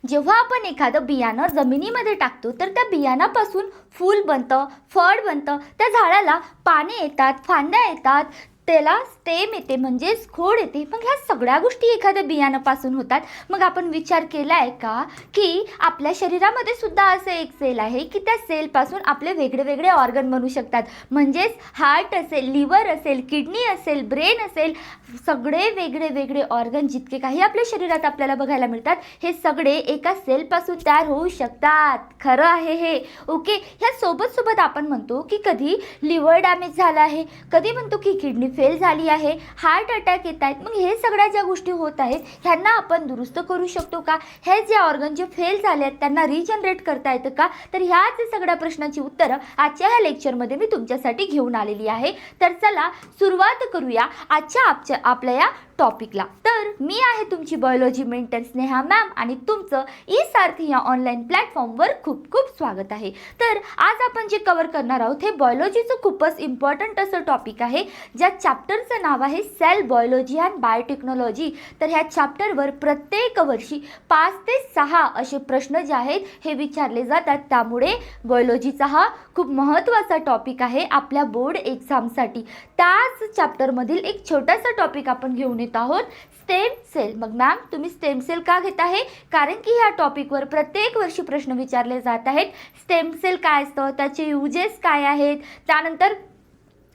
जेव्हा आपण एखादं बियाणं जमिनीमध्ये टाकतो तर त्या बियाणापासून फूल बनतं, फळ बनतं, त्या झाडाला पाने येतात, फांद्या येतात, त्याला स्टेम येते म्हणजेच खोड येते. मग ह्या सगळ्या गोष्टी एखाद्या बियाणापासून होतात. मग आपण विचार केला आहे का की आपल्या शरीरामध्ये सुद्धा असं एक सेल आहे की त्या सेलपासून आपले वेगळे वेगळे ऑर्गन बनू शकतात. म्हणजेच हार्ट असेल, लिव्हर असेल, किडनी असेल, ब्रेन असेल, सगळे वेगळे वेगळे ऑर्गन जितके काही आपल्या शरीरात आपल्याला बघायला मिळतात हे सगळे एका सेलपासून तयार होऊ शकतात. खरं आहे हे. ओके. ह्या सोबत आपण म्हणतो की कधी लिव्हर डॅमेज झाला आहे, कधी म्हणतो की किडनी फेल झाली आहे, हार्ट अटॅक येत आहेत. मग हे सगळ्या ज्या गोष्टी होत आहेत ह्यांना आपण दुरुस्त करू शकतो का? हे जे ऑर्गन जे फेल झाले आहेत त्यांना रिजनरेट करता येतं का? तर ह्याच सगळ्या प्रश्नांची उत्तरं आजच्या ह्या लेक्चरमध्ये मी तुमच्यासाठी घेऊन आलेली आहे. तर चला सुरुवात करूया आजच्या आपल्या या टॉपिकला. तर मी आहे तुमची बायोलॉजी मेंटर स्नेहा मॅम आणि तुमचं ई सारथी या ऑनलाईन प्लॅटफॉर्मवर खूप खूप स्वागत आहे. तर आज आपण जे कव्हर करणार आहोत हे बायोलॉजीचं खूपच इम्पॉर्टंट असं टॉपिक आहे, ज्या चॅप्टरचं नाव आहे सेल बायोलॉजी अँड बायोटेक्नॉलॉजी. तर ह्या चॅप्टरवर प्रत्येक वर्षी 5 ते 6 असे प्रश्न जे आहेत हे विचारले जातात. त्यामुळे बायोलॉजीचा हा खूप महत्त्वाचा टॉपिक आहे आपल्या बोर्ड एक्झामसाठी. त्याच चॅप्टरमधील एक छोटासा टॉपिक आपण घेऊन येत आहोत, स्टेम सेल. मग मॅम तुम्ही स्टेम सेल का घेत आहे? कारण की ह्या टॉपिकवर प्रत्येक वर्षी प्रश्न विचारले जात आहेत. स्टेम सेल काय असतं, त्याचे युजेस काय आहेत, त्यानंतर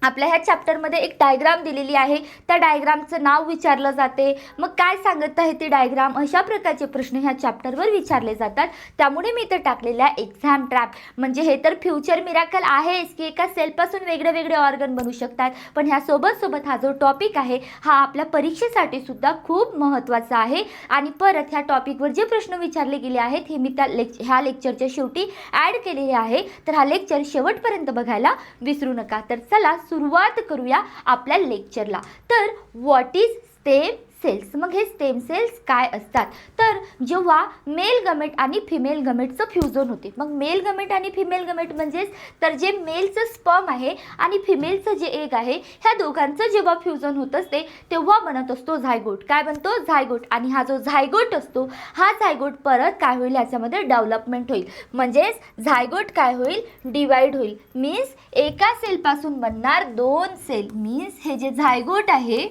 आपल्या ह्या चॅप्टरमध्ये एक डायग्राम दिलेली आहे, त्या डायग्रामचं नाव विचारलं जाते, मग काय सांगत आहे ती डायग्राम, अशा प्रकारचे प्रश्न ह्या चॅप्टरवर विचारले जातात. त्यामुळे मी इथं टाकलेल्या एक्झाम ट्रॅप. म्हणजे हे तर फ्युचर मिराकल आहेच की एका सेलपासून वेगळे वेगळे ऑर्गन बनू शकतात, पण ह्या सोबत हा जो टॉपिक आहे हा आपल्या परीक्षेसाठी सुद्धा खूप महत्त्वाचा आहे. आणि परत ह्या टॉपिकवर जे प्रश्न विचारले गेले आहेत हे मी ह्या लेक्चरच्या शेवटी ॲड केलेले आहे. तर हा लेक्चर शेवटपर्यंत बघायला विसरू नका. तर चला सुरुवात करूया आपल्या लेक्चरला. तर व्हॉट इज स्टेम सेल्स? मग हे स्टेम सेल्स काय असतात? तर जेव्हा मेल गमेट आणि फिमेल गमेटचं फ्युजन होते, मग मेल गमेट आणि फिमेल गमेट म्हणजेच तर जे मेलचं स्पर्म आहे आणि फिमेलचं जे एग आहे ह्या दोघांचं जेव्हा फ्युजन होत असते तेव्हा बनत असतो झायगोट. काय बनतो? झायगोट. आणि हा जो झायगोट असतो हा झायगोट परत काय होईल, याच्यामध्ये डेव्हलपमेंट होईल. म्हणजेच झायगोट काय होईल, डिवाइड होईल. मीन्स एका सेलपासून बनणार 2 सेल. मीन्स हे जे झायगोट आहे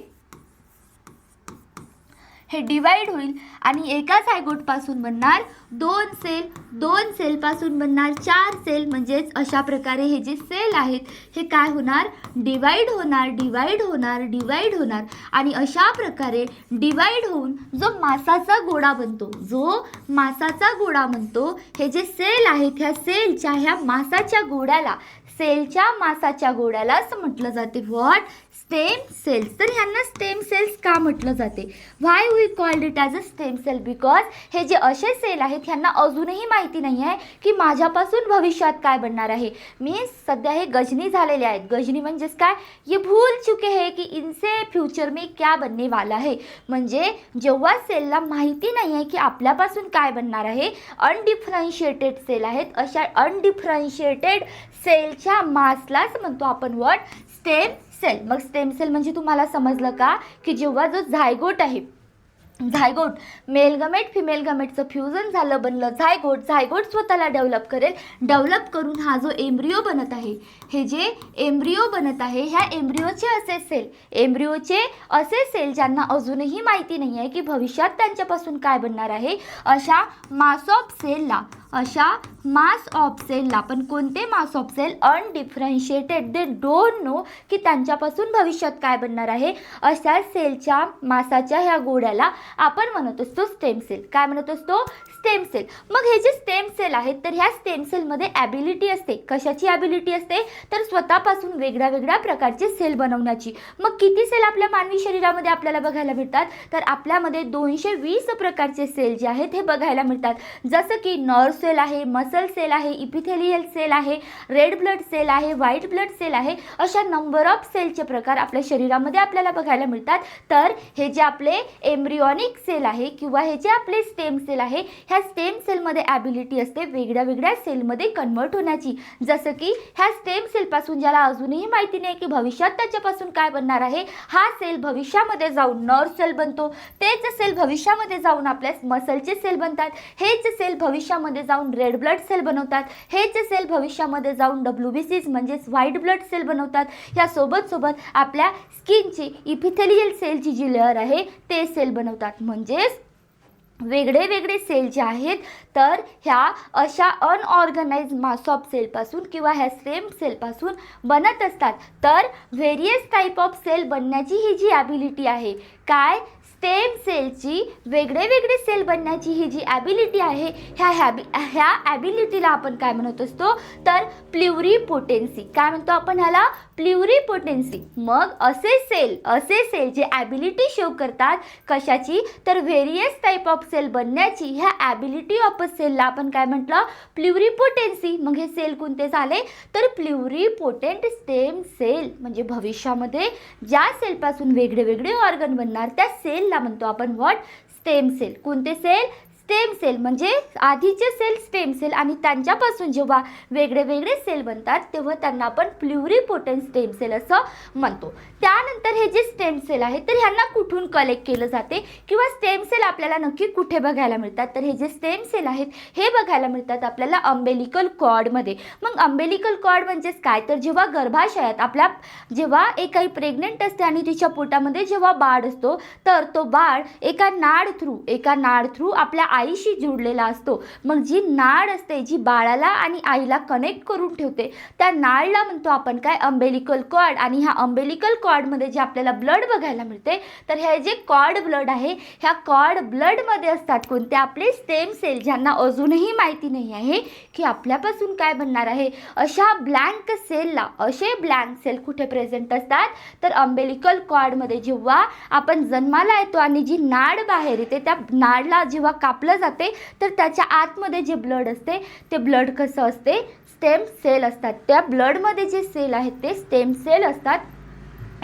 हे डिवाइड होईल आणि एका झायगोटपासून बनणार 2 सेल, 2 सेलपासून बनणार 4 सेल. म्हणजेच अशा प्रकारे हे जे सेल आहेत हे काय होणार, डिवाइड होणार, डिवाइड होणार, डिवाइड होणार. आणि अशा प्रकारे डिवाइड होऊन जो मासाचा गोळा बनतो, जो मासाचा गोळा बनतो, हे जे सेल आहेत ह्या सेलच्या ह्या मासाच्या गोळ्याला, सेलच्या मासाच्या गोळ्याला असं म्हटलं जाते व्हॉट, स्टेम सेल्स. तर ह्यांना स्टेम सेल्स का म्हटलं जाते? Why we called it as a stem cell? Because हे जे असे सेल आहेत ह्यांना अजूनही माहिती नाही आहे की माझ्यापासून भविष्यात काय बनणार आहे. मीन्स सध्या हे गजनी झालेले आहेत. गजनी म्हणजेच काय, ये भूल चुके हैं की इनसे फ्युचर में क्या बनने वाला है. म्हणजे जेव्हा सेलला माहिती नाही आहे की आपल्यापासून काय बनणार आहे, अनडिफरन्शिएटेड सेल आहेत, अशा अनडिफरन्शिएटेड सेलच्या मासलाच म्हणतो आपण व्हॉट, स्टेम सेल. मग स्टेम सेल म्हणजे तुम्हाला समजलं का की जेव्हा जो झायगोट आहे, झायगोट मेल गमेट फिमेल गमेटचं फ्युजन झालं, बनलं झायगोट, झायगोट स्वतःला डेव्हलप करेल, डेव्हलप करून हा जो एम्ब्रिओ बनत आहे, हे जे एम्ब्रिओ बनत आहे ह्या एम्ब्रिओचे असे सेल, एम्ब्रिओचे असे सेल ज्यांना अजूनही माहिती नाही आहे की भविष्यात त्यांच्यापासून काय बनणार आहे, अशा मास ऑफ सेलला, अशा मास ऑफ सेलला, पण कोणते mass of cell, undifferentiated, they don't know की त्यांच्यापासून भविष्यात काय बनणार आहे, अशा सेलच्या मासाच्या ह्या गोळ्याला आपण म्हणत असतो स्टेम सेल. काय म्हणत असतो? Stem cell. मग हे जे स्टेम सेल आहेत तर ह्या स्टेम सेलमध्ये ॲबिलिटी असते. कशाची ॲबिलिटी असते? तर स्वतःपासून वेगळ्या वेगळ्या प्रकारचे सेल बनवण्याची. मग किती सेल आपल्या मानवी शरीरामध्ये आपल्याला बघायला मिळतात? तर आपल्यामध्ये 220 प्रकारचे सेल जे आहेत हे बघायला मिळतात. जसं की नर्व्स सेल आहे, मसल सेल आहे, इपिथेलियल सेल आहे, रेड ब्लड सेल आहे, व्हाईट ब्लड सेल आहे, अशा नंबर ऑफ सेलचे प्रकार आपल्या शरीरामध्ये आपल्याला बघायला मिळतात. तर हे जे आपले एम्ब्रियॉनिक सेल आहे किंवा हे जे आपले स्टेम सेल आहे, ह्या स्टेम सेलमध्ये ॲबिलिटी असते वेगळ्या वेगळ्या सेलमध्ये कन्वर्ट होण्याची. जसं की ह्या स्टेम सेलपासून ज्याला अजूनही माहिती नाही की भविष्यात त्याच्यापासून काय बनणार आहे, हा सेल भविष्यामध्ये जाऊन नर्व सेल बनतो, तेच सेल भविष्यामध्ये जाऊन आपल्या मसलचे सेल बनतात, हेच सेल भविष्यामध्ये जाऊन रेड ब्लड सेल बनवतात, हेच सेल भविष्यामध्ये जाऊन WBCs म्हणजेच व्हाईट ब्लड सेल बनवतात. या सोबत आपल्या स्किनची इपिथेलियल सेलची जी लेअर आहे ते सेल बनवतात. म्हणजेच वेगळे वेगळे सेल जे आहेत तर ह्या अशा अनऑर्गनाइज मास ऑफ सेलपासून किंवा ह्या स्टेम सेलपासून बनत असतात. तर व्हेरियस टाईप ऑफ सेल बनण्याची ही जी ॲबिलिटी आहे, काय स्टेम सेलची वेगळे वेगळे सेल बनण्याची ही जी ॲबिलिटी आहे, ह्या ॲबिलिटीला आपण काय म्हणत असतो तर प्ल्युरिपोटेन्सी. काय म्हणतो आपण ह्याला? प्ल्युरिपोटेन्सी. मग असे सेल जे ॲबिलिटी शो करतात कशाची तर व्हेरियस टाईप ऑफ सेल बनण्याची, ह्या ॲबिलिटी ऑफ अ सेलला आपण काय म्हटलं? प्ल्युरिपोटेन्सी. मग हे सेल कोणते झाले तर प्ल्युरिपोटेंट स्टेम सेल. म्हणजे भविष्यामध्ये ज्या सेलपासून वेगळे वेगळे ऑर्गन बनणार त्या सेलला म्हणतो आपण व्हॉट? Stem cell. कोणते सेल? Stem cell. म्हणजे आधीचे सेल स्टेम सेल आणि त्यांच्यापासून जेव्हा वेगळे वेगळे सेल बनतात तेव्हा त्यांना आपण प्ल्युरिपोटेंट स्टेम सेल असं म्हणतो. त्यानंतर हे जे स्टेम सेल आहे तर ह्यांना कुठून कलेक्ट केलं जाते किंवा स्टेम सेल आपल्याला नक्की कुठे बघायला मिळतात तर हे जे स्टेम सेल आहेत हे बघायला मिळतात आपल्याला अंबेलिकल कॉर्डमध्ये. मग अंबेलिकल कॉर्ड म्हणजेच काय तर जेव्हा गर्भाशयात जेव्हा एक काही प्रेग्नंट असते आणि तिच्या पोटामध्ये जेव्हा बाळ असतो तर तो बाळ एका नाड थ्रू आपल्या आईशी जोडलेला असतो. मग जी नाड असते जी बाळाला आणि आईला कनेक्ट करून ठेवते त्या नाडला म्हणतो आपण काय? अंबेलिकल कॉर्ड. आणि ह्या अंबेलिकल कॉर्डमध्ये जे आपल्याला ब्लड बघायला मिळते तर हे जे कॉर्ड ब्लड आहे ह्या कॉर्ड ब्लडमध्ये असतात कोणते? आपले स्टेम सेल, ज्यांना अजूनही माहिती नाही आहे की आपल्यापासून काय बनणार आहे. अशा ब्लँक सेल कुठे प्रेझेंट असतात तर अंबेलिकल कॉर्डमध्ये. जेव्हा आपण जन्माला येतो आणि जी नाड बाहेर येते त्या नाडला जेव्हा कापलं जाते तर त्याच्या आतमध्ये जे ब्लड असते ते ब्लड कसं असते? स्टेम सेल असतात. त्या ब्लडमध्ये जे सेल आहेत ते स्टेम सेल असतात,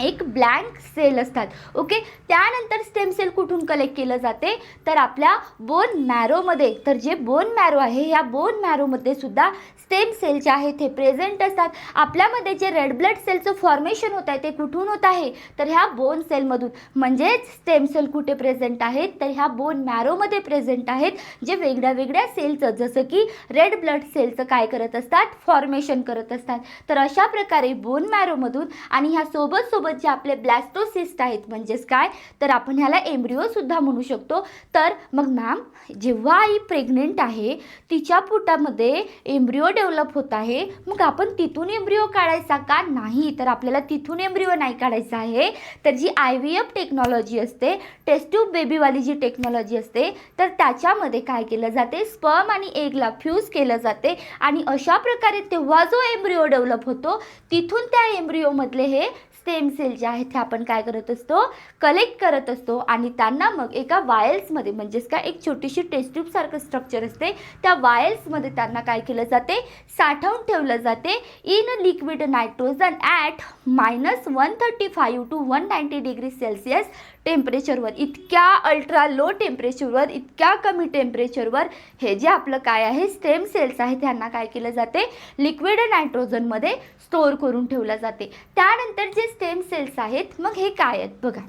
एक ब्लँक सेल असतात. ओके. त्यानंतर स्टेम सेल कुठून कलेक्ट केलं जाते तर आपल्या बोन मॅरोमध्ये. तर जे बोन मॅरो आहे ह्या बोन मॅरोमध्ये सुद्धा स्टेम सेल जे आहेत हे प्रेझेंट असतात. आपल्यामध्ये जे रेड ब्लड सेलचं फॉर्मेशन होत आहे ते कुठून होत आहे तर ह्या बोन सेलमधून. म्हणजेच स्टेम सेल कुठे प्रेझेंट आहेत तर ह्या बोन मॅरोमध्ये प्रेझेंट आहेत, जे वेगळ्या वेगळ्या सेलचं जसं की रेड ब्लड सेलचं काय करत असतात? फॉर्मेशन करत असतात. तर अशा प्रकारे बोन मॅरोमधून आणि ह्या सोबत जे आपले ब्लॅस्टोसिस्ट आहेत म्हणजेच काय तर आपण ह्याला एम्ब्रिओ सुद्धा म्हणू शकतो. तर मग मॅम जेव्हा आई प्रेग्नेंट आहे तिच्या पोटामध्ये एम्ब्रिओ डेव्हलप होत आहे, मग आपण तिथून एम्ब्रिओ काढायचा का? नाही. तर आपल्याला तिथून एम्ब्रिओ नाही काढायचा आहे. तर जी IVF टेक्नॉलॉजी असते, टेस्ट ट्यूब बेबीवाली जी टेक्नॉलॉजी असते तर त्याच्यामध्ये काय केलं जाते? स्पर्म आणि एगला फ्यूज केलं जाते आणि अशा प्रकारे तेव्हा जो एम्ब्रिओ डेव्हलप होतो तिथून त्या एम्ब्रिओमधले हे स्टेम सेल जे आहेत ते आपण काय करत असतो? कलेक्ट करत असतो आणि त्यांना मग एका वायल्समध्ये म्हणजेच काय एक छोटीशी टेस्ट ट्यूब सारखं स्ट्रक्चर असते त्या वायल्समध्ये त्यांना काय केलं जाते? साठवून ठेवलं जाते in liquid nitrogen at -135 to 190 degree Celsius टेम्परेचरवर. इतक्या अल्ट्रा लो टेम्परेचरवर, इतक्या कमी टेम्परेचरवर हे जे आपलं काय आहे स्टेम सेल्स आहेत त्यांना काय केलं जाते? लिक्विड नायट्रोजनमध्ये स्टोअर करून ठेवलं जाते. त्यानंतर जे स्टेम सेल्स आहेत मग हे काय आहेत बघा.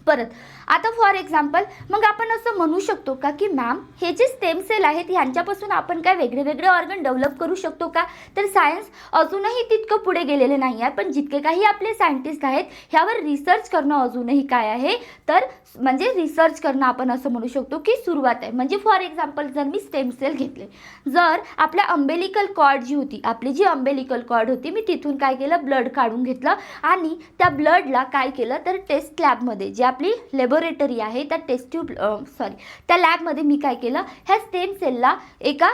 परत आता फॉर एक्झाम्पल मग आपण असं म्हणू शकतो का की मॅम हे जे स्टेम सेल आहेत ह्यांच्यापासून आपण काय वेगळे वेगळे ऑर्गन डेव्हलप करू शकतो का? तर सायन्स अजूनही तितकं पुढे गेलेले नाही आहे, पण जितके काही आपले सायंटिस्ट आहेत ह्यावर रिसर्च करणं अजूनही काय आहे तर म्हणजे रिसर्च करणं आपण असं म्हणू शकतो की सुरुवात आहे. म्हणजे फॉर एक्झाम्पल जर मी स्टेम सेल घेतले, जर आपल्या अंबेलिकल कॉर्ड जी होती, आपली जी अंबेलिकल कॉर्ड होती, मी तिथून काय केलं? ब्लड काढून घेतलं आणि त्या ब्लडला काय केलं तर टेस्ट लॅबमध्ये जे आपली लॅबोरेटरी आहे त्या त्या लॅबमध्ये मी काय केलं? ह्या स्टेम सेलला एका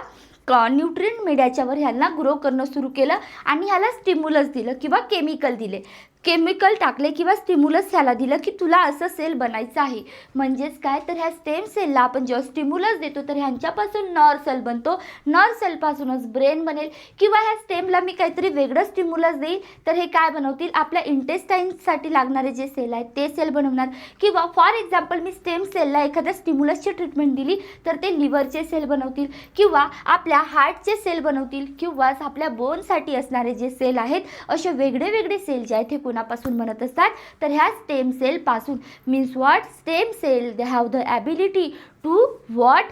न्यूट्रिएंट मीडियाच्यावर ह्यांना ग्रो करणं सुरू केलं आणि ह्याला स्टिम्युलस दिलं किंवा केमिकल दिले. केमिकल टाकले किंवा स्टिम्युलस ह्याला दिलं की तुला असं सेल बनायचं आहे. म्हणजेच काय, तर ह्या स्टेम सेलला आपण जेव्हा स्टिम्युलस देतो तर ह्यांच्यापासून नर्व सेल बनतो. नर्व सेलपासूनच ब्रेन बनेल. किंवा ह्या स्टेमला मी काहीतरी वेगळं स्टिम्युलस देईल तर हे काय बनवतील, आपल्या इंटेस्टाईनसाठी लागणारे जे सेल आहेत ते सेल बनवणार. किंवा फॉर एक्झाम्पल मी स्टेम सेलला एखाद्या स्टिम्युलसची ट्रीटमेंट दिली तर ते लिव्हरचे सेल बनवतील, किंवा आपल्या हार्टचे सेल बनवतील, किंवा आपल्या बोनसाठी असणारे जे सेल आहेत, असे वेगळे वेगळे सेल जे आहेत हे कोणापासून बनत असतात, तर ह्या स्टेम सेल पासून. Means what, stem cell they have the ability to what,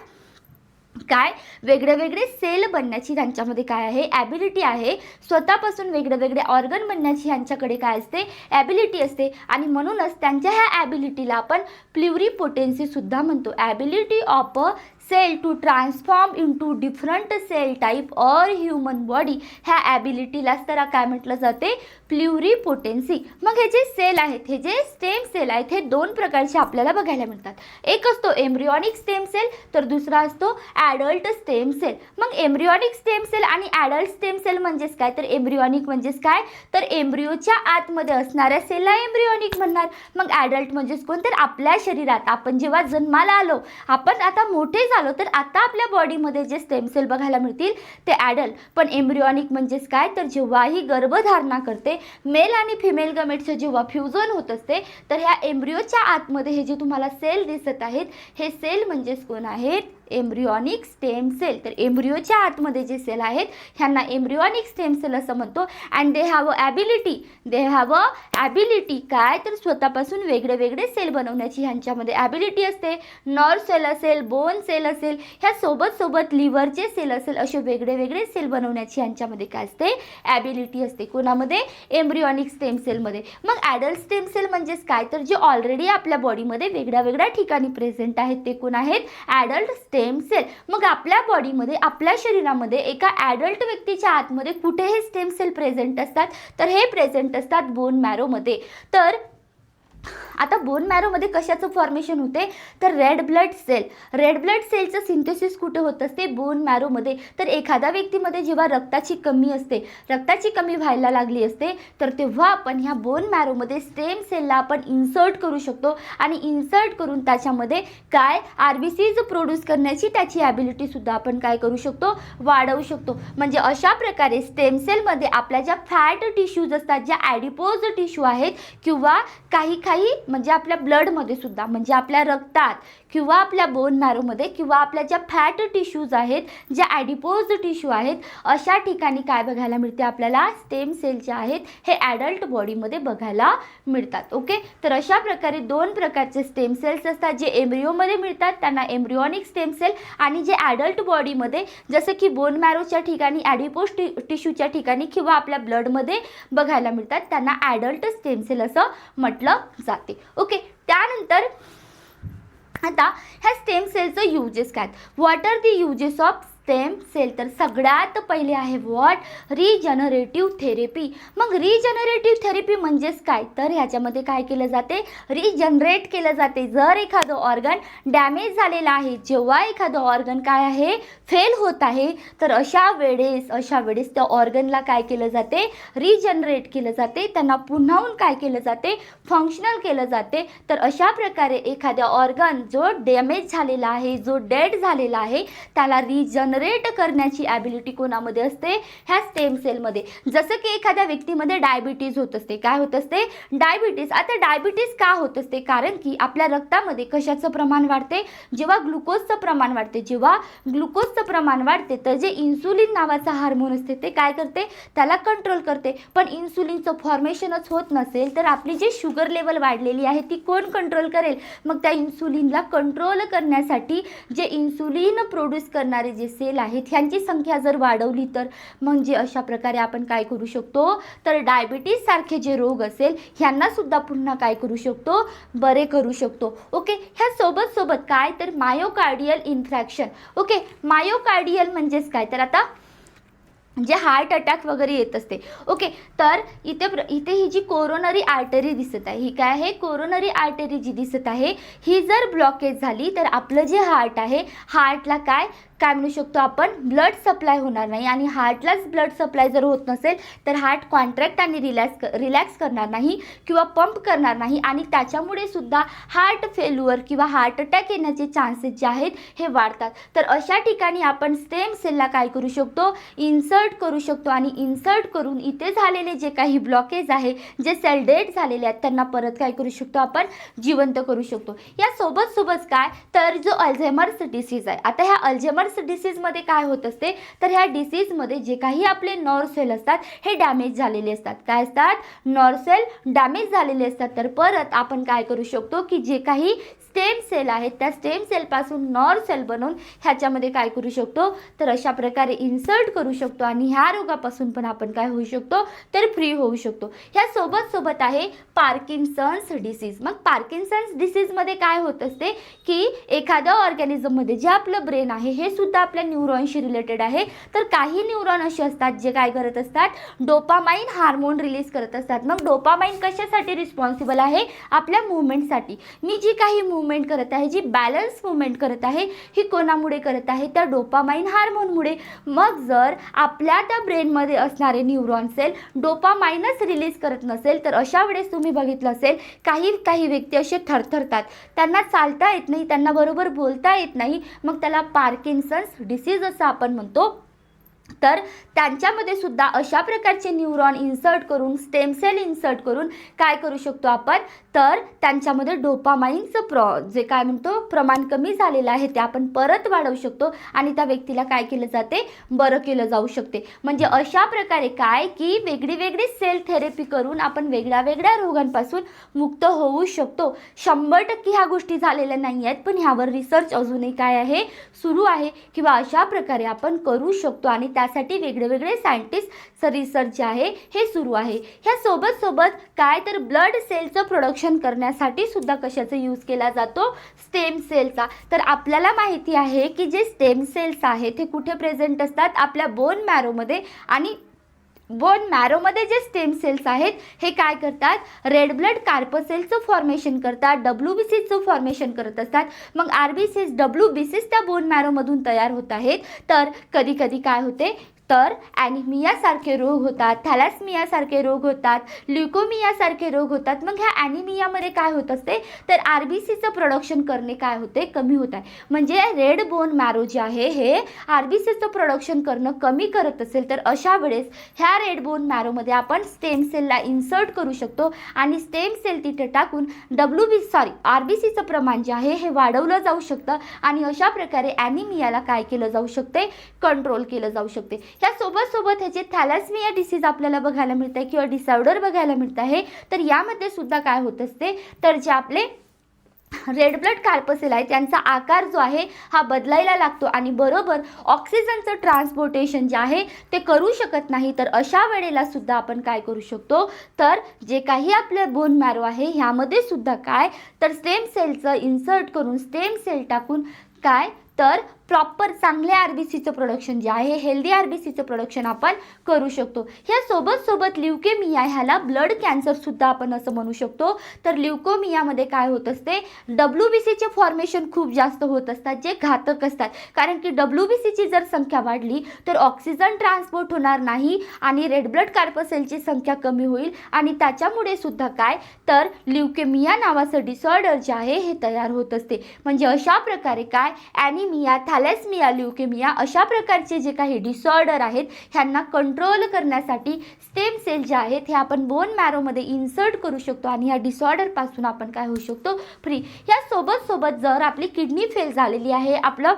काय, वेगळे वेगळे सेल बनण्याची त्यांच्यामध्ये काय आहे, ॲबिलिटी आहे. स्वतःपासून वेगळे वेगळे ऑर्गन बनण्याची ह्यांच्याकडे काय असते, ॲबिलिटी असते. आणि म्हणूनच त्यांच्या ह्या ॲबिलिटीला आपण प्ल्युरिपोटेन्सी सुद्धा म्हणतो. Ability of a cell to transform into different cell type or human body, ह्या ॲबिलिटीलाच तर काय म्हटलं जाते, प्ल्युरिपोटेन्सी. मग हे जे सेल आहेत, हे जे स्टेम सेल आहेत, हे दोन प्रकारचे आपल्याला बघायला मिळतात. एक असतो एम्ब्रियॉनिक स्टेम सेल, तर दुसरा असतो ॲडल्ट स्टेम सेल. मग एम्ब्रियॉनिक स्टेम सेल आणि ॲडल्ट स्टेम सेल म्हणजेच काय, तर एम्ब्रियॉनिक म्हणजेच काय, तर एम्ब्रियोच्या आतमध्ये असणाऱ्या सेलला एम्ब्रियॉनिक म्हणणार. मग ॲडल्ट म्हणजेच कोण, तर आपल्या शरीरात आपण जेव्हा जन्माला आलो, आपण आता मोठे झालो, तर आता आपल्या बॉडीमध्ये जे स्टेम सेल बघायला मिळतील ते ॲडल्ट. पण एम्ब्रियॉनिक म्हणजेच काय, तर जेव्हाही गर्भधारणा करते, मेल आणि फिमेल गमेट्सचं जेव्हा फ्युजन होत असते, तर ह्या एम्ब्रियोच्या आतमध्ये हे जे तुम्हाला सेल दिसत आहेत, हे सेल म्हणजेच कोण आहेत, एम्ब्रियॉनिक स्टेम सेल. तर एम्ब्रियोच्या आतमध्ये जे सेल आहेत ह्यांना एम्ब्रियॉनिक स्टेम सेल असं म्हणतो. And they have a ability, काय, तर स्वतःपासून वेगळे वेगळे सेल बनवण्याची ह्यांच्यामध्ये ॲबिलिटी असते. नर्व सेल असेल, बोन सेल असेल, ह्या सोबत लिव्हरचे सेल असेल, असे वेगळे वेगळे सेल बनवण्याची ह्यांच्यामध्ये काय असते, ॲबिलिटी असते. कोणामध्ये, एम्ब्रियॉनिक स्टेम सेलमध्ये. मग ॲडल्ट स्टेम सेल म्हणजेच काय, तर जे ऑलरेडी आपल्या बॉडीमध्ये वेगळ्या वेगळ्या ठिकाणी प्रेझेंट आहेत ते कोण आहेत, ॲडल्ट स्टेम सेल. मग आपल्या बॉडीमध्ये, आपल्या शरीरामध्ये एका ॲडल्ट व्यक्तीच्या आतमध्ये कुठे हे स्टेम सेल प्रेझेंट असतात, तर हे प्रेझेंट असतात बोन मॅरोमध्ये. तर आता बोन मॅरोमध्ये कशाचं फॉर्मेशन होते, तर रेड ब्लड सेलचं सिंथेसिस कुठे होत असते, बोन मॅरोमध्ये. तर एखाद्या व्यक्तीमध्ये जेव्हा रक्ताची कमी व्हायला लागली असते, तर तेव्हा आपण ह्या बोन मॅरोमध्ये स्टेम सेलला आपण इन्सर्ट करू शकतो. आणि इन्सर्ट करून त्याच्यामध्ये काय, RBCs प्रोड्यूस करण्याची त्याची ॲबिलिटी सुद्धा आपण काय करू शकतो, वाढवू शकतो. म्हणजे अशा प्रकारे स्टेम सेलमध्ये आपल्या ज्या फॅट टिश्यूज असतात, ज्या ॲडिपोज टिश्यू आहेत, किंवा काही म्हणजे आपल्या ब्लडमध्ये सुद्धा, म्हणजे आपल्या रक्तात, किंवा आपल्या बोन मॅरोमध्ये, किंवा आपल्या ज्या फॅट टिश्यूज आहेत, ज्या ॲडिपोज टिश्यू आहेत, अशा ठिकाणी काय बघायला मिळते आपल्याला, स्टेम सेल जे आहेत हे ॲडल्ट बॉडीमध्ये बघायला मिळतात. ओके, तर अशा प्रकारे दोन प्रकारचे स्टेम सेल्स असतात. जे एम्ब्रियोमध्ये मिळतात त्यांना एम्ब्रियॉनिक स्टेम सेल, आणि जे ॲडल्ट बॉडीमध्ये जसं की बोन मॅरोच्या ठिकाणी, ॲडिपोज टिश्यूच्या ठिकाणी, किंवा आपल्या ब्लडमध्ये बघायला मिळतात त्यांना ॲडल्ट स्टेम सेल असं म्हटलं जाते. ओके, त्यानंतर आता ह्या स्टेम सेलचं युजेस काय, what are the uses of stem cell, तर सगळ्यात पहिले आहे व्हॉट, रिजनरेटिव्ह थेरपी. मग रिजनरेटिव्ह थेरपी म्हणजेच काय, तर ह्याच्यामध्ये काय केलं जाते, रिजनरेट केलं जाते. जर एखादं ऑर्गन डॅमेज झालेलं आहे, जेव्हा एखादं ऑर्गन काय आहे, फेल होत आहे, तर अशा वेळेस त्या ऑर्गनला काय केलं जाते, रिजनरेट केलं जाते. त्यांना पुन्हाहून काय केलं जाते, फंक्शनल केलं जाते. तर अशा प्रकारे एखाद्या ऑर्गन जो डॅमेज झालेला आहे, जो डेड झालेला आहे, त्याला रिजनरेट करण्याची ॲबिलिटी कोणामध्ये असते, ह्या स्टेम सेलमध्ये. जसं की एखाद्या व्यक्तीमध्ये डायबिटीज होत असते, काय होत असते, डायबिटीज. आता डायबिटीज का होत असते, कारण की आपल्या रक्तामध्ये कशाचं प्रमाण वाढते, जेव्हा ग्लुकोजचं प्रमाण वाढते. जेव्हा ग्लुकोजचं प्रमाण वाढते तर जे इन्सुलिन नावाचा हार्मोन असते ते काय करते, त्याला कंट्रोल करते. पण इन्सुलिनचं फॉर्मेशनच होत नसेल तर आपली जी शुगर लेवल वाढलेली आहे ती कोण कंट्रोल करेल. मग त्या इन्सुलिनला कंट्रोल करण्यासाठी जे इन्सुलिन प्रोड्यूस करणारे जे सेल आहेत ह्यांची संख्या जर वाढवली तर म्हणजे अशा प्रकारे आपण काय करू शकतो, तर डायबिटीज सारखे जे रोग असेल ह्यांना सुद्धा पुन्हा काय करू शकतो, बरे करू शकतो. ओके, ह्या सोबत काय, तर मायोकार्डियल इन्फ्रॅक्शन. ओके, मायोकार्डियल म्हणजेच काय, तर आता जे हार्ट अटॅक वगैरे येत असते. ओके, तर इथे ही जी कोरोनरी आर्टरी दिसत आहे, ही काय आहे, कोरोनरी आर्टरी जी दिसत आहे, ही जर ब्लॉकेज झाली तर आपलं जे हार्ट आहे, हार्टला काय, काय म्हणू शकतो आपण, ब्लड सप्लाय होणार नाही आणि हार्टलाच ब्लड सप्लाय जर होत नसेल तर हार्ट कॉन्ट्रॅक्ट आणि रिलॅक्स करणार नाही किंवा पंप करणार नाही आणि त्याच्यामुळे सुद्धा हार्ट फेल्युअर किंवा हार्ट अटॅक येण्याचे चान्सेस जे आहेत हे वाढतात. तर अशा ठिकाणी आपण स्टेम सेलला काय करू शकतो, इन्सर्ट करू शकतो आणि इन्सर्ट करून इथे झालेले जे काही ब्लॉकेज आहे, जे सेल डेड झालेले आहेत, त्यांना परत काय करू शकतो आपण, जिवंत करू शकतो. या सोबत काय, तर जो अल्झायमर्स डिसीज आहे, आता ह्या अल्झायमर्स डिसीजमध्ये काय होत असते, तर ह्या डिसीजमध्ये जे काही आपले नर्व सेल असतात हे डॅमेज झालेले असतात. काय असतात, नर्व सेल डॅमेज झालेले असतात. तर परत आपण काय करू शकतो की जे काही स्टेम सेल आहेत त्या स्टेम सेलपासून नर्व सेल बनवून ह्याच्यामध्ये काय करू शकतो, तर अशा प्रकारे इन्सर्ट करू शकतो आणि ह्या रोगापासून पण आपण काय होऊ शकतो, तर फ्री होऊ शकतो. ह्या सोबत आहे पार्किन्सन्स डिसीज. मग पार्किन्सन्स डिसीजमध्ये काय होत असते की एखाद्या ऑर्गॅनिझममध्ये जे आपलं ब्रेन आहे हे सुद्धा आपल्या न्यूरॉनशी रिलेटेड आहे. तर काही न्यूरॉन असे असतात जे काय करत असतात, डोपामाइन हार्मोन रिलीज करत असतात. मग डोपामाइन कशासाठी रिस्पॉन्सिबल आहे, आपल्या मुवमेंटसाठी. मी जी काही मुवमेंट करत आहे, जी बॅलन्स मुवमेंट करत आहे, ही कोणामुळे करत आहे, त्या डोपामाइन हार्मोनमुळे. मग जर आपल्या त्या ब्रेनमध्ये असणारे न्यूरॉन सेल डोपामाइनच रिलीज करत नसेल तर अशा वेळेस तुम्ही बघितलं असेल काही व्यक्ती असे थरथरतात, त्यांना चालता येत नाही, त्यांना बरोबर बोलता येत नाही. मग त्याला पार्किन्सन्स डिसीज असं आपण म्हणतो. तर त्यांच्यामध्ये सुद्धा अशा प्रकारचे न्यूरॉन इन्सर्ट करून, स्टेम सेल इन्सर्ट करून काय करू शकतो आपण, तर त्यांच्यामध्ये डोपामाइनचं जे काय म्हणतो प्रमाण कमी झालेलं आहे ते आपण परत वाढवू शकतो आणि त्या व्यक्तीला काय केलं जाते, बरं केलं जाऊ शकते. म्हणजे अशा प्रकारे काय की वेगळी सेल थेरपी करून आपण वेगळ्या रोगांपासून मुक्त होऊ शकतो. 100% ह्या गोष्टी झालेल्या नाही आहेत, पण ह्यावर रिसर्च अजूनही काय आहे, सुरू आहे किंवा अशा प्रकारे आपण करू शकतो आणि त्यासाठी वेगळे सायंटिस्टचं रिसर्च जे आहे हे सुरू आहे. ह्या सोबत काय, तर ब्लड सेलचं प्रोडक्शन करण्यासाठी सुद्धा कशाचा यूज केला जातो, स्टेम सेलचा. तर आपल्याला माहिती आहे की जे स्टेम सेल्स आहेत हे कुठे प्रेझेंट असतात, आपल्या बोन मॅरोमध्ये. आणि बोन मॅरोमध्ये जे स्टेम सेल्स आहेत हे काय करतात, रेड ब्लड कार्पसेलचं फॉर्मेशन करतात, WBCचं फॉर्मेशन करत असतात. मग RBCs WBCs त्या बोन मॅरोमधून तयार होत आहेत. तर कधी काय होते, तर ॲनिमियासारखे रोग होतात, थॅलॅसमियासारखे रोग होतात, ल्युकोमियासारखे रोग होतात. मग ह्या ॲनिमियामध्ये काय होत असते, तर RBCचं प्रोडक्शन करणे काय होते, कमी होत आहे. म्हणजे रेड बोन मॅरो जे आहे हे RBCचं प्रोडक्शन करणं कमी करत असेल तर अशा वेळेस ह्या रेड बोन मॅरोमध्ये आपण स्टेम सेलला इन्सर्ट करू शकतो आणि स्टेम सेल तिथे टाकून RBCचं प्रमाण जे आहे हे वाढवलं जाऊ शकतं आणि अशा प्रकारे ॲनिमियाला काय केलं जाऊ शकते, कंट्रोल केलं जाऊ शकते. या सोबत ह्याचे थॅलॅसमिया डिसीज आपल्याला बघायला मिळत आहे किंवा डिसऑर्डर बघायला मिळत आहे. तर यामध्ये सुद्धा काय होत असते, तर जे आपले रेड ब्लड कार्पसेल आहे त्यांचा आकार जो आहे हा बदलायला लागतो आणि बरोबर ऑक्सिजनचं ट्रान्सपोर्टेशन जे आहे ते करू शकत नाही. तर अशा वेळेला सुद्धा आपण काय करू शकतो, तर जे काही आपले बोन मॅरो आहे ह्यामध्ये सुद्धा काय, तर स्टेम सेलचं इन्सर्ट करून स्टेम सेल टाकून काय, तर प्रॉपर चांगले RBCचं प्रोडक्शन जे आहे, हेल्दी RBCचं प्रोडक्शन आपण करू शकतो. ह्या सोबत ल्युकेमिया ह्याला ब्लड कॅन्सरसुद्धा आपण असं म्हणू शकतो. तर ल्युकोमियामध्ये काय होत असते, WBCचे फॉर्मेशन खूप जास्त होत असतात जे घातक असतात. कारण की WBCची जर संख्या वाढली तर ऑक्सिजन ट्रान्सपोर्ट होणार नाही आणि रेड ब्लड कार्पसेलची संख्या कमी होईल आणि त्याच्यामुळे सुद्धा काय, तर ल्युकेमिया नावाचं डिसऑर्डर जे आहे हे तयार होत असते. म्हणजे अशा प्रकारे काय, ॲनिमिया, थॅलॅसमिया, ल्युकेमिया अशा प्रकारचे जे काही डिसऑर्डर आहेत ह्यांना कंट्रोल करण्यासाठी स्टेम सेल जे आहेत हे आपण बोन मॅरोमध्ये इन्सर्ट करू शकतो आणि ह्या डिसऑर्डरपासून आपण काय होऊ शकतो, फ्री. ह्या सोबत जर आपली किडनी फेल झालेली आहे, आपलं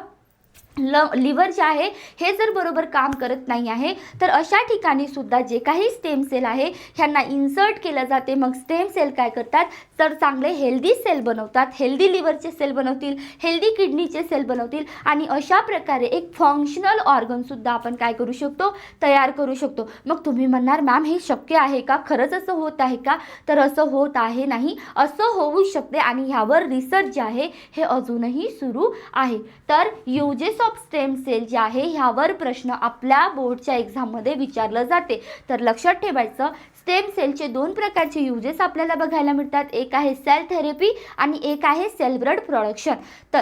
लिव्हर जे आहे हे जर बरोबर काम करत नाही आहे तर अशा ठिकाणी सुद्धा जे काही स्टेम सेल आहे ह्यांना इन्सर्ट केलं जाते. मग स्टेम सेल काय करतात, तर चांगले हेल्दी सेल बनवतात, हेल्दी लिव्हरचे सेल बनवतील, हेल्दी किडनीचे सेल बनवतील आणि अशा प्रकारे एक फंक्शनल ऑर्गनसुद्धा आपण काय करू शकतो, तयार करू शकतो. मग तुम्ही म्हणणार मॅम हे शक्य आहे का, खरंच असं होत आहे का, तर असं होत आहे नाही, असं होऊ शकते आणि ह्यावर रिसर्च जे आहे हे अजूनही सुरू आहे. तर युजेस ऑफ स्टेम सेल जे आहे ह्यावर प्रश्न आपल्या बोर्डच्या एक्झाममध्ये विचारलं जाते. तर लक्षात ठेवायचं, स्टेम सेलचे 2 प्रकारचे युजेस आपल्याला बघायला मिळतात. एक आहे सेल थेरपी आणि एक आहे सेल ब्लड प्रोडक्शन. तर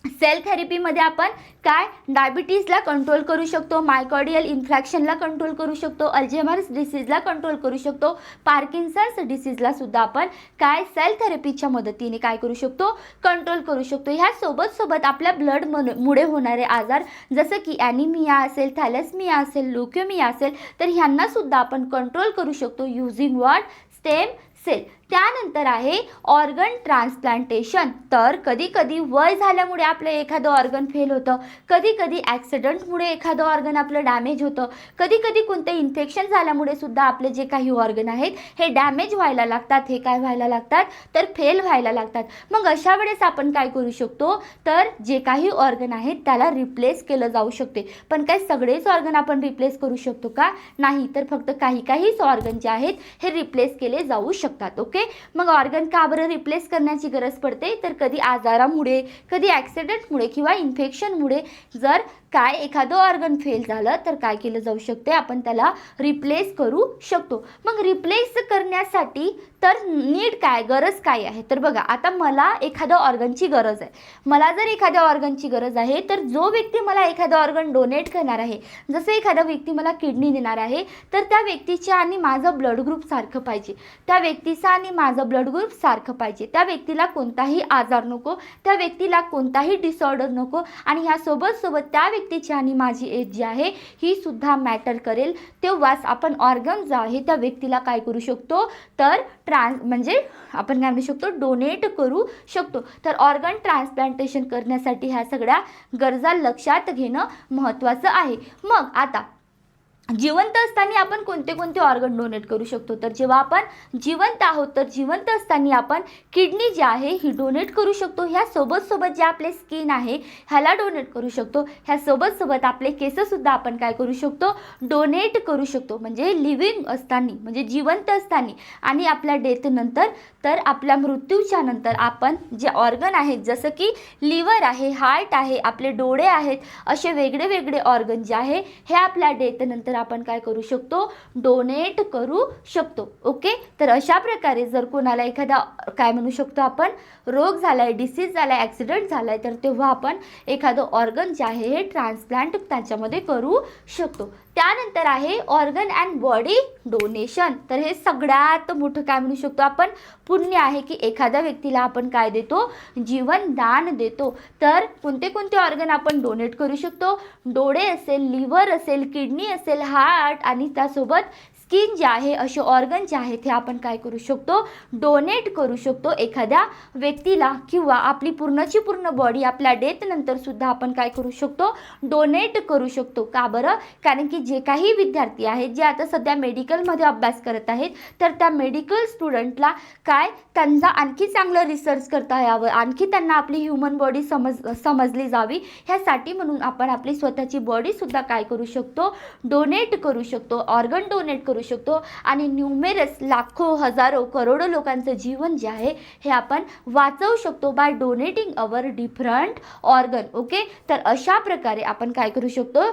सेल थेरपीमध्ये आपण काय डायबिटीजला कंट्रोल करू शकतो, मायकॉर्डियल इन्फ्रॅक्शनला कंट्रोल करू शकतो, अल्झायमर्स डिसीजला कंट्रोल करू शकतो, पार्किन्सन्स डिसीजला सुद्धा आपण काय सेल थेरपीच्या मदतीने काय करू शकतो, कंट्रोल करू शकतो. ह्या सोबत आपल्या ब्लड मुळे होणारे आजार जसं की ॲनिमिया असेल, थॅलेसमिया असेल, ल्युकेमिया असेल, तर ह्यांना सुद्धा आपण कंट्रोल करू शकतो युझिंग व्हॉट, स्टेम सेल. त्यानंतर आहे ऑर्गन ट्रान्सप्लांटेशन. तर कधी कधी वय झाल्यामुळे आपलं एखादं ऑर्गन फेल होतं, कधी कधी ॲक्सिडेंटमुळे एखादं ऑर्गन आपलं डॅमेज होतं, कधी कधी कोणतं इन्फेक्शन झाल्यामुळे सुद्धा आपले जे काही ऑर्गन आहेत हे डॅमेज व्हायला लागतात, हे काय व्हायला लागतात तर फेल व्हायला लागतात. मग अशा वेळेस आपण काय करू शकतो तर जे काही ऑर्गन आहेत त्याला रिप्लेस केलं जाऊ शकते. पण काय सगळेच ऑर्गन आपण रिप्लेस करू शकतो का? नाही, तर फक्त काहीच ऑर्गन जे आहेत हे रिप्लेस केले जाऊ शकतात. ओके, मग ऑर्गन का बरं रिप्लेस करण्याची गरज पडते तर कधी आजारामुळे, कधी ॲक्सिडेंटमुळे किंवा इन्फेक्शनमुळे जर काय एखादं ऑर्गन फेल झालं तर काय केलं जाऊ शकते, आपण त्याला रिप्लेस करू शकतो. मग रिप्लेस करण्यासाठी तर नीड काय, गरज काय आहे तर बघा, आता मला एखाद्या ऑर्गनची गरज आहे. मला जर एखाद्या ऑर्गनची गरज आहे तर जो व्यक्ती मला एखादं ऑर्गन डोनेट करणार आहे, जसं एखादा व्यक्ती मला किडनी देणार आहे, तर त्या व्यक्तीच्या आणि माझं ब्लड ग्रुप सारखं पाहिजे, त्या व्यक्तीचा आणि माझं ब्लड ग्रुप सारखं पाहिजे, त्या व्यक्तीला कोणताही आजार नको, त्या व्यक्तीला कोणताही डिसऑर्डर नको, आणि ह्या सोबत त्या व्यक्तीची आणि माझी एज जी आहे ही सुद्धा मॅटर करेल. तेव्हाच आपण ऑर्गन जो आहे त्या व्यक्तीला काय करू शकतो तर म्हणजे आपण काय म्हणू शकतो, डोनेट करू शकतो. तर ऑर्गन ट्रान्सप्लांटेशन करण्यासाठी ह्या सगळ्या गरजा लक्षात घेणं महत्त्वाचं आहे. मग आता जिवंत असताना आपण कोणते ऑर्गन डोनेट करू शकतो तर जेव्हा आपण जिवंत आहोत तर जिवंत असताना आपण किडनी जी आहे ही डोनेट करू शकतो. ह्या सोबत जे आपले स्किन आहे ह्याला डोनेट करू शकतो. ह्या सोबत आपले केससुद्धा आपण काय करू शकतो, डोनेट करू शकतो. म्हणजे लिव्हिंग असताना, म्हणजे जिवंत असताना आणि आपल्या डेथनंतर, तर आपल्या मृत्यूच्या नंतर आपण जे ऑर्गन आहेत जसं की लिव्हर आहे, हार्ट आहे, आपले डोळे आहेत, असे वेगळे ऑर्गन जे आहे हे आपल्या डेथनंतर आपण काय करू शकतो, डोनेट करू शकतो. ओके, तर अशा प्रकारे जर कोणाला एखादा काय म्हणू शकतो आपण रोग झालाय, डिसीज झालाय, ॲक्सिडेंट झालाय, तर तेव्हा आपण एखादं ऑर्गन जे आहे हे ट्रान्सप्लांट त्याच्यामध्ये करू शकतो. त्यानंतर आहे ऑर्गन अँड बॉडी डोनेशन. तर हे सगळ्यात मोठं काय म्हणू शकतो आपण पुण्य आहे की एखाद्या व्यक्तीला आपण काय देतो, जीवन दान देतो. तर कोणते ऑर्गन आपण डोनेट करू शकतो, डोळे असेल, लिव्हर असेल, किडनी असेल, हार्ट आणि त्यासोबत स्किन जे आहे, असे ऑर्गन जे आहेत हे आपण काय करू शकतो, डोनेट करू शकतो एखाद्या व्यक्तीला, किंवा आपली पूर्णची पूर्ण बॉडी आपल्या डेथनंतर सुद्धा आपण काय करू शकतो, डोनेट करू शकतो. का बरं? कारण की जे काही विद्यार्थी आहेत जे आता सध्या मेडिकलमध्ये अभ्यास करत आहेत, तर त्या मेडिकल स्टुडंटला काय त्यांचा आणखी चांगलं रिसर्च करता यावं, आणखी त्यांना आपली ह्युमन बॉडी समजली जावी, ह्यासाठी म्हणून आपण आपली स्वतःची बॉडीसुद्धा काय करू शकतो, डोनेट करू शकतो, ऑर्गन डोनेट करू शकतो. आणि न्यूमेरस लाखो, हजारो, करोडो लोकांचं जीवन जे आहे हे आपण वाचवू शकतो by donating our different organ. Okay, तर अशा प्रकारे आपण काय करू शकतो,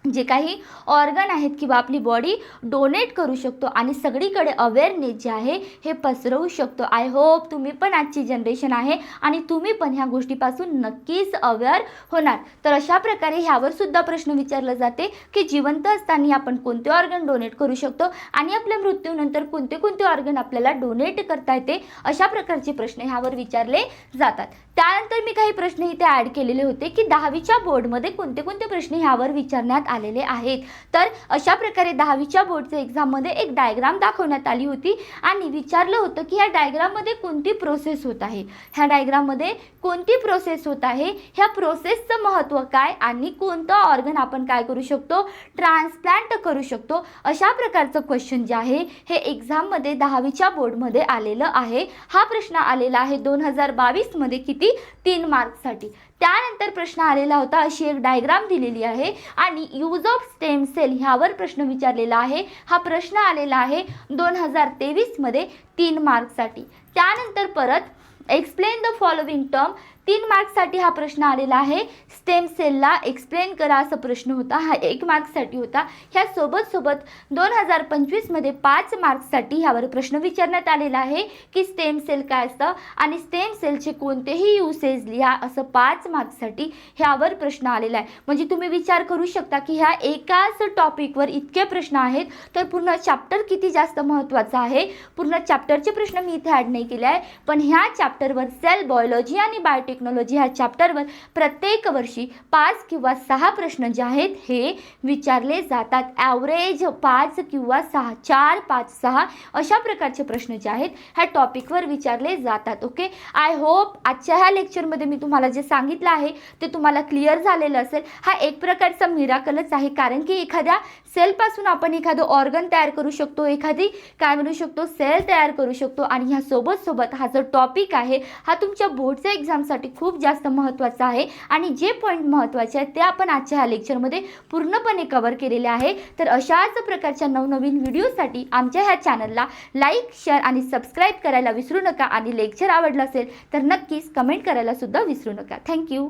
जे काही ऑर्गन आहेत किंवा आपली बॉडी डोनेट करू शकतो आणि सगळीकडे अवेअरनेस जे आहे हे पसरवू शकतो. आय होप तुम्ही पण आजची जनरेशन आहे आणि तुम्ही पण ह्या गोष्टीपासून नक्कीच अवेअर होणार. तर अशा प्रकारे ह्यावर सुद्धा प्रश्न विचारला जाते की जिवंत असताना आपण कोणते ऑर्गन डोनेट करू शकतो आणि आपल्या मृत्यूनंतर कोणते ऑर्गन आपल्याला डोनेट करता येते, अशा प्रकारचे प्रश्न ह्यावर विचारले जातात. त्यानंतर मी काही प्रश्न इथे ॲड केलेले होते की 10वीच्या बोर्डमध्ये कोणते प्रश्न ह्यावर विचारण्यात आलेले आहेत. तर अशा प्रकारे 10वीच्या बोर्डच्या एक्झाममध्ये एक डायग्राम दाखवण्यात आली होती आणि विचारलं होतं की ह्या डायग्राममध्ये कोणती प्रोसेस होत आहे, ह्या डायग्राममध्ये कोणती प्रोसेस होत आहे, ह्या प्रोसेसचं महत्त्व काय आणि कोणतं ऑर्गन आपण काय करू शकतो, ट्रान्सप्लांट करू शकतो. अशा प्रकारचं क्वेश्चन जे आहे हे एक्झाममध्ये 10वीच्या बोर्डमध्ये आलेलं आहे. हा प्रश्न आलेला आहे 2022 मध्ये किती 3 मार्क्ससाठी. त्यानंतर प्रश्न आलेला होता, अशी एक डायग्राम दिलेली आहे आणि यूज ऑफ स्टेम सेल ह्यावर प्रश्न विचारलेला आहे. हा प्रश्न आलेला आहे 2023 मध्ये 3 मार्क्ससाठी. त्यानंतर परत एक्सप्लेन द फॉलोइंग टर्म 3 मार्क्ससाठी हा प्रश्न आलेला आहे. स्टेम सेलला एक्सप्लेन करा असा प्रश्न होता. हा 1 मार्क्ससाठी होता. ह्या सोबत 2025मध्ये 5 मार्क्ससाठी ह्यावर प्रश्न विचारण्यात आलेला आहे की स्टेम सेल काय असतं आणि स्टेम सेलचे कोणतेही युसेज लिहा असं 5 मार्क्ससाठी ह्यावर प्रश्न आलेला आहे. म्हणजे तुम्ही विचार करू शकता की ह्या एकाच टॉपिकवर इतके प्रश्न आहेत, तर पूर्ण चॅप्टर किती जास्त महत्त्वाचा आहे. पूर्ण चॅप्टरचे प्रश्न मी इथे ॲड नाही केले आहे, पण ह्या चॅप्टरवर सेल बायोलॉजी आणि बायोटेक्नॉलॉजी ह्या चॅप्टरवर प्रत्येक वर्षी 5 किंवा 6 प्रश्न जे आहेत हे विचारले जातात. ॲव्हरेज 5 किंवा 6, 4, 5, 6 अशा प्रकारचे प्रश्न जे आहेत ह्या टॉपिकवर विचारले जातात. ओके, आय होप आजच्या ह्या लेक्चरमध्ये मी तुम्हाला जे सांगितलं आहे ते तुम्हाला क्लिअर झालेलं असेल. हा एक प्रकारचा मिराकलच आहे, कारण की एखाद्या सेलपासून आपण एखादं ऑर्गन तयार करू शकतो, एखादी काय म्हणू शकतो सेल तयार करू शकतो. आणि ह्या सोबत हा जो टॉपिक आहे हा तुमच्या बोर्डच्या एक्झामसाठी खूप जास्त महत्त्वाचा आहे. आणि जे पॉईंट महत्त्वाचे आहेत ते आपण आजच्या ह्या लेक्चरमध्ये पूर्णपणे कव्हर केलेले आहे. तर अशाच प्रकारच्या नवनवीन व्हिडिओसाठी आमच्या ह्या चॅनलला लाईक, शेअर आणि सबस्क्राईब करायला विसरू नका. आणि लेक्चर आवडलं असेल तर नक्कीच कमेंट करायला सुद्धा विसरू नका. थँक्यू.